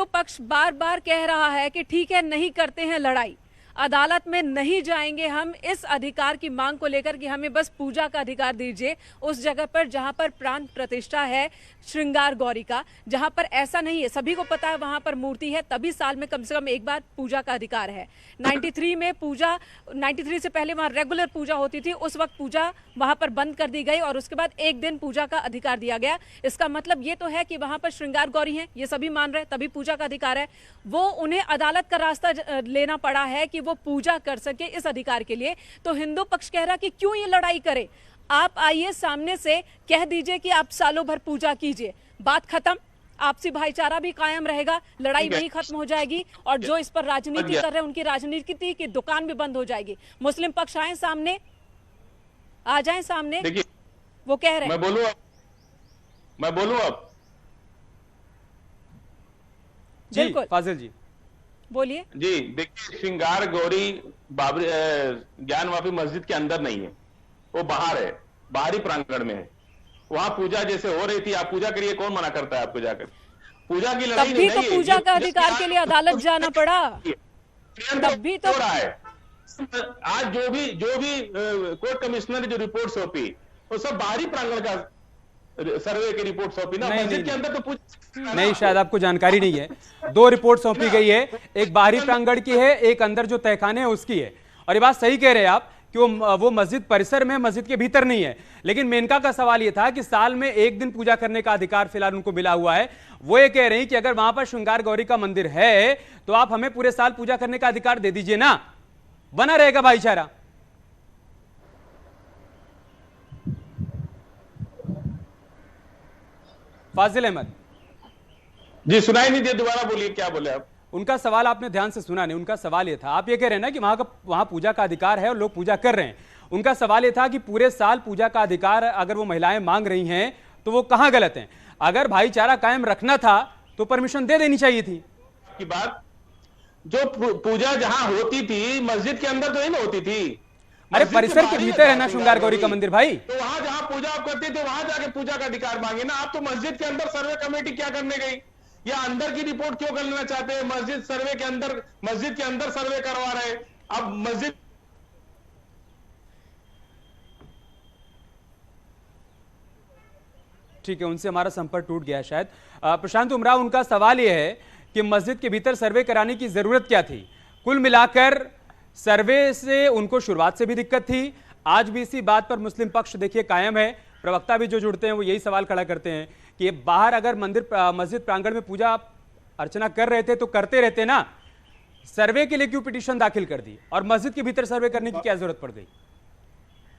पक्ष बार बार कह रहा है कि ठीक है, नहीं करते हैं लड़ाई, अदालत में नहीं जाएंगे हम इस अधिकार की मांग को लेकर कि हमें बस पूजा का अधिकार दीजिए उस जगह पर जहां पर प्राण प्रतिष्ठा है श्रृंगार गौरी का, जहां पर ऐसा नहीं है, सभी को पता है वहां पर मूर्ति है, तभी साल में कम से कम एक बार पूजा का अधिकार है। 93 से पहले वहां रेगुलर पूजा होती थी, उस वक्त पूजा वहां पर बंद कर दी गई और उसके बाद एक दिन पूजा का अधिकार दिया गया। इसका मतलब ये तो है कि वहां पर श्रृंगार गौरी है, ये सभी मान रहे हैं, तभी पूजा का अधिकार है। वो उन्हें अदालत का रास्ता लेना पड़ा है कि वो पूजा कर सके इस अधिकार के लिए। तो हिंदू पक्ष कह रहा कि क्यों ये लड़ाई करे, आप आइए सामने से कह दीजिए कि आप सालों भर पूजा कीजिए, बात खत्म, आपसी भाईचारा भी कायम रहेगा, लड़ाई वहीं खत्म हो जाएगी और जो इस पर राजनीति कर रहे हैं उनकी राजनीति की दुकान भी बंद हो जाएगी। मुस्लिम पक्ष आए सामने, आ जाएं सामने, वो कह रहे हैं। मैं बोलूं अब? जी फाजिल जी बोलिए। जी देखिए, श्रृंगार गौरी ज्ञानवापी मस्जिद के अंदर नहीं है, वो बाहर है, बाहरी प्रांगण में है। वहां पूजा जैसे हो रही थी, आप पूजा करिए, कौन मना करता है आपको जाकर? पूजा की लड़ाई तभी तो पूजा का अधिकार के लिए अदालत जाना पड़ा, तभी तो रहा है। आज जो भी कोर्ट कमिश्नर ने जो रिपोर्ट सौंपी वो सब बाहरी प्रांगण का सर्वे की रिपोर्ट सौंपी ना, मस्जिद के अंदर तो नहीं, शायद आपको जानकारी नहीं है। 2 रिपोर्ट सौंपी गई है, एक बाहरी प्रांगण की है, एक अंदर जो तहखाने हैं उसकी है। और ये बात सही कह रहे हैं आप कि वो मस्जिद परिसर में, मस्जिद के भीतर नहीं है। लेकिन मेनका का सवाल ये था कि साल में एक दिन पूजा करने का अधिकार फिलहाल उनको मिला हुआ है। वो ये कह रही हैं कि अगर वहां पर श्रृंगार गौरी का मंदिर है तो आप हमें पूरे साल पूजा करने का अधिकार दे दीजिए ना, बना रहेगा भाईचारा। फाजिल अहमद जी, सुनाई नहीं दिया, दोबारा बोलिए, क्या बोले आप? उनका सवाल आपने ध्यान से सुना नहीं। उनका सवाल ये था, आप ये कह रहे हैं ना कि वहां पूजा का अधिकार है और लोग पूजा कर रहे हैं। उनका सवाल ये था कि पूरे साल पूजा का अधिकार अगर वो महिलाएं मांग रही हैं तो वो कहां गलत हैं? अगर भाईचारा कायम रखना था तो परमिशन दे देनी चाहिए थी। की बात, जो पूजा जहां होती थी मस्जिद के अंदर तो नहीं होती थी, अरे परिसर के भीतर है ना श्रृंगार गौरी का मंदिर भाई। तो वहां जहां पूजा आप करते थे वहां जाके पूजा का अधिकार मांगे ना। आप तो मस्जिद के अंदर सर्वे कमेटी क्या करने गई? या अंदर की रिपोर्ट क्यों करना चाहते हैं? मस्जिद सर्वे के अंदर, मस्जिद के अंदर सर्वे करवा रहे हैं। अब मस्जिद ठीक है, उनसे हमारा संपर्क टूट गया शायद। प्रशांत उमराव, उनका सवाल यह है कि मस्जिद के भीतर सर्वे कराने की जरूरत क्या थी? कुल मिलाकर सर्वे से उनको शुरुआत से भी दिक्कत थी, आज भी इसी बात पर मुस्लिम पक्ष देखिए कायम है। प्रवक्ता भी जो जुड़ते हैं वो यही सवाल खड़ा करते हैं कि बाहर अगर मस्जिद प्रांगण में पूजा अर्चना कर रहे थे तो करते रहते ना, सर्वे के लिए क्यों पिटीशन दाखिल कर दी और मस्जिद के भीतर सर्वे करने की क्या जरूरत पड़ गई?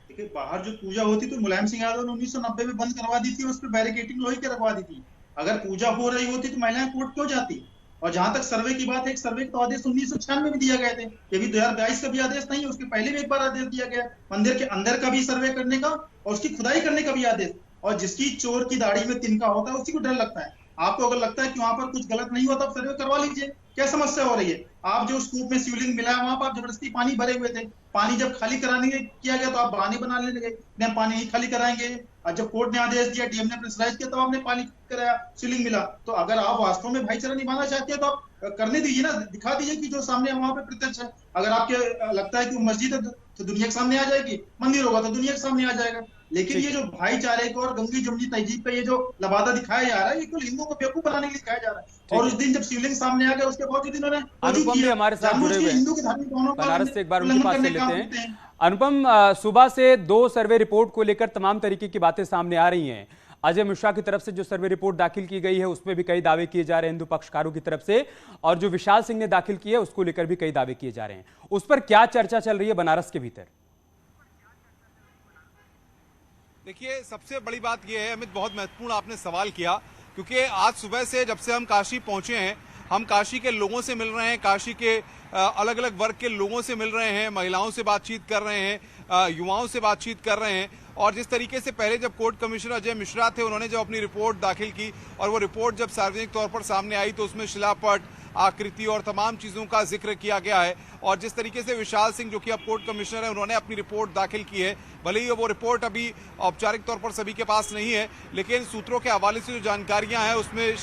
देखिए, बाहर जो पूजा होती तो मुलायम सिंह यादव ने 1990 में बंद करवा दी थी, उस पर बैरिकेटिंग लोहे की रखवा दी थी। अगर पूजा हो रही होती तो महिलाएं कोर्ट क्यों जाती? और जहां तक सर्वे की बात है, एक सर्वे का आदेश 1996 में भी दिया गए थे, ये भी 2022 का भी आदेश नहीं है, उसके पहले भी एक बार आदेश दिया गया मंदिर के अंदर का भी सर्वे करने का और उसकी खुदाई करने का भी आदेश। और जिसकी चोर की दाढ़ी में तिनका होता है उसी को डर लगता है। आपको अगर लगता है कि वहां पर कुछ गलत नहीं हुआ तो आप सर्वे करवा लीजिए, क्या समस्या हो रही है? आप जो स्कूप में शिवलिंग मिला है वहां पर आप जबरदस्ती पानी भरे हुए थे, पानी जब खाली कराने किया गया तो आप बहाने बनाने लगे, नहीं पानी नहीं खाली कराएंगे। और जब कोर्ट ने आदेश दिया, डीएम ने प्रेशराइज किया तो आपने पानी कराया, शिवलिंग मिला। तो अगर आप वास्तव में भाईचारा निभाना चाहते हैं तो आप करने दीजिए ना, दिखा दीजिए कि जो सामने वहां पे प्रत्यक्ष है। अगर आपके लगता है कि मस्जिद है तो दुनिया के सामने आ जाएगी, मंदिर होगा तो दुनिया के सामने आ जाएगा। लेकिन ये जो भाईचारे को और गंगी जमुनी तहजीब का ये जो लबादा दिखाया जा रहा है, ये केवल हिंदुओं को बेवकूफ बनाने के लिए दिखाया जा रहा है। और उस दिन जब शिवलिंग सामने आ गया उसके बावजूद इन्होंने अनुपम भी हमारे साथ जुड़े हुए हैं बनारस से, एक बार उनके पास से लेते हैं। अनुपम, सुबह से 2 सर्वे रिपोर्ट को लेकर तमाम तरीके की बातें सामने आ रही हैं। अजय मिश्रा की तरफ से जो सर्वे रिपोर्ट दाखिल की गई है उसमें भी कई दावे किए जा रहे हैं हिंदू पक्षकारों की तरफ से, और जो विशाल सिंह ने दाखिल की है उसको लेकर भी कई दावे किए जा रहे हैं। उस पर क्या चर्चा चल रही है बनारस के भीतर? देखिए, सबसे बड़ी बात यह है, अमित, बहुत महत्वपूर्ण आपने सवाल किया, क्योंकि आज सुबह से जब से हम काशी पहुंचे हैं, हम काशी के लोगों से मिल रहे हैं, काशी के अलग अलग वर्ग के लोगों से मिल रहे हैं, महिलाओं से बातचीत कर रहे हैं, युवाओं से बातचीत कर रहे हैं। और जिस तरीके से पहले जब कोर्ट कमिश्नर अजय मिश्रा थे, उन्होंने जब अपनी रिपोर्ट दाखिल की और वो रिपोर्ट जब सार्वजनिक तौर पर सामने आई तो उसमें शिलापट, आकृति और तमाम चीज़ों का जिक्र किया गया है। और जिस तरीके से विशाल सिंह, जो कि अब कोर्ट कमिश्नर है, उन्होंने अपनी रिपोर्ट दाखिल की है, भले ही वो रिपोर्ट अभी औपचारिक तौर पर सभी के पास नहीं है, लेकिन सूत्रों के हवाले से जो जानकारियां हैं उसमें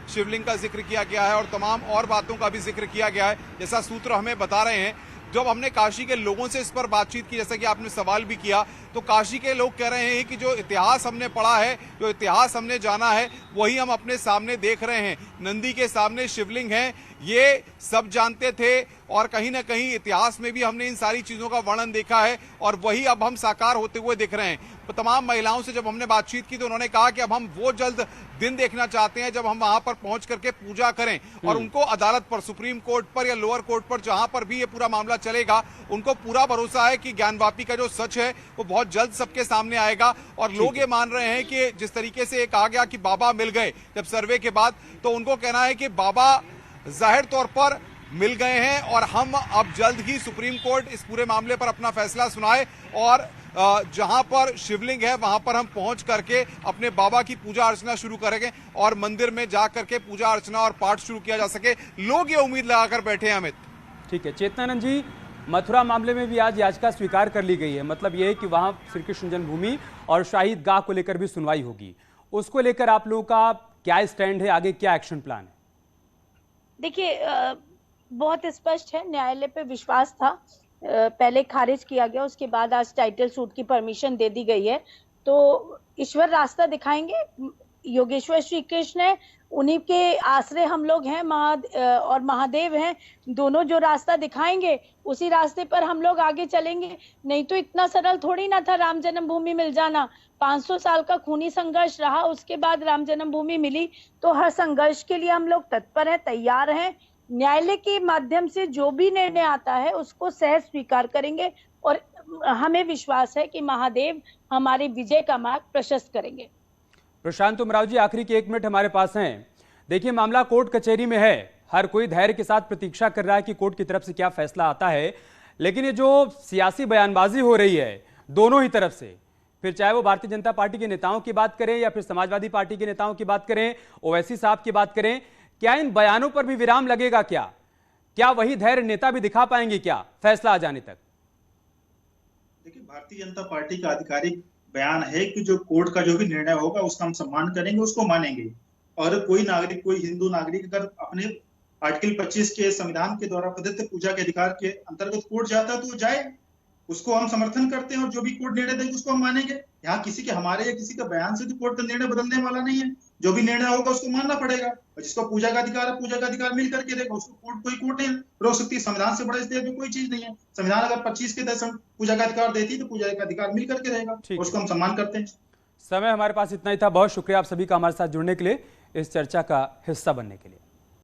शिवलिंग का जिक्र किया गया है और तमाम और बातों का भी जिक्र किया गया है, जैसा सूत्र हमें बता रहे हैं। जब हमने काशी के लोगों से इस पर बातचीत की, जैसा कि आपने सवाल भी किया, तो काशी के लोग कह रहे हैं कि जो इतिहास हमने पढ़ा है, जो इतिहास हमने जाना है, वही हम अपने सामने देख रहे हैं। नंदी के सामने शिवलिंग है, ये सब जानते थे और कहीं ना कहीं इतिहास में भी हमने इन सारी चीज़ों का वर्णन देखा है और वही अब हम साकार होते हुए दिख रहे हैं। तो तमाम महिलाओं से जब हमने बातचीत की तो उन्होंने कहा कि अब हम वो जल्द दिन देखना चाहते हैं जब हम वहां पर पहुंच करके पूजा करें और उनको अदालत पर, सुप्रीम कोर्ट पर या लोअर कोर्ट पर, जहां पर भी ये पूरा मामला चलेगा, उनको पूरा भरोसा है कि ज्ञानवापी का जो सच है वो बहुत जल्द सबके सामने आएगा। और लोग ये मान रहे हैं कि जिस तरीके से कहा गया कि बाबा मिल गए जब सर्वे के बाद, तो उनको कहना है कि बाबा जाहिर तौर पर मिल गए हैं और हम अब जल्द ही सुप्रीम कोर्ट इस पूरे मामले पर अपना फैसला सुनाए और जहां पर शिवलिंग है वहां पर हम पहुंच करके अपने बाबा की पूजा अर्चना शुरू करेंगे और मंदिर में जा करके पूजा अर्चना और पाठ शुरू किया जा सके। लोग ये उम्मीद लगाकर बैठे हैं। अमित, ठीक है। चेतनानंद जी, मथुरा मामले में भी आज याचिका स्वीकार कर ली गई है, मतलब यह है कि वहां श्री कृष्ण जन्मभूमि और शाही ईदगाह को लेकर भी सुनवाई होगी। उसको लेकर आप लोगों का क्या स्टैंड है, आगे क्या एक्शन प्लान है? देखिए, बहुत स्पष्ट है, न्यायालय पे विश्वास था, पहले खारिज किया गया, उसके बाद आज टाइटल सूट की परमिशन दे दी गई है। तो ईश्वर रास्ता दिखाएंगे, योगेश्वर श्री कृष्ण है, उन्हीं के आश्रय हम लोग हैं, और महादेव हैं, दोनों जो रास्ता दिखाएंगे उसी रास्ते पर हम लोग आगे चलेंगे। नहीं तो इतना सरल थोड़ी ना था राम जन्मभूमि मिल जाना। 500 साल का खूनी संघर्ष रहा, उसके बाद राम जन्मभूमि मिली। तो हर संघर्ष के लिए हम लोग तत्पर हैं, तैयार हैं। न्यायालय के माध्यम से जो भी निर्णय आता है उसको सहज स्वीकार करेंगे और हमें विश्वास है कि महादेव हमारे विजय का मार्ग प्रशस्त करेंगे। प्रशांत उमराव जी, आखिरी के 1 मिनट हमारे पास हैं। देखिए, मामला कोर्ट कचहरी में है, हर कोई धैर्य के साथ प्रतीक्षा कर रहा है कि कोर्ट की तरफ से क्या फैसला आता है, लेकिन ये जो सियासी बयानबाजी हो रही है दोनों ही तरफ से, फिर चाहे वो भारतीय जनता पार्टी के नेताओं की बात करें या फिर समाजवादी पार्टी के नेताओं की बात करें, ओवैसी साहब की बात करें, क्या इन बयानों पर भी विराम लगेगा? क्या वही धैर्य नेता भी दिखा पाएंगे क्या फैसला आ जाने तक? देखिए, भारतीय जनता पार्टी का आधिकारिक बयान है कि जो कोर्ट का जो भी निर्णय होगा उसका हम सम्मान करेंगे, उसको मानेंगे। और कोई नागरिक, कोई हिंदू नागरिक अगर अपने आर्टिकल 25 के संविधान के द्वारा प्रदत्त पूजा के अधिकार के अंतर्गत कोर्ट जाता है तो वो जाए, उसको हम समर्थन करते हैं और जो भी कोर्ट निर्णय देगी उसको हम मानेंगे। यहाँ किसी के, हमारे या किसी का बयान से तो कोर्ट का निर्णय बदलने वाला नहीं है। जो भी निर्णय होगा उसको मानना पड़ेगा, और जिसको पूजा का अधिकार है पूजा का अधिकार मिल करके देगा, उसको कोई कोर्ट नहीं रोक सकती। संविधान से बड़ा इस देश में कोई चीज नहीं है। संविधान अगर 25 के तहत पूजा का अधिकार देती तो पूजा का अधिकार मिल करके रहेगा, उसको हम सम्मान करते हैं। समय हमारे पास इतना ही था। बहुत शुक्रिया आप सभी का हमारे साथ जुड़ने के लिए, इस चर्चा का हिस्सा बनने के लिए।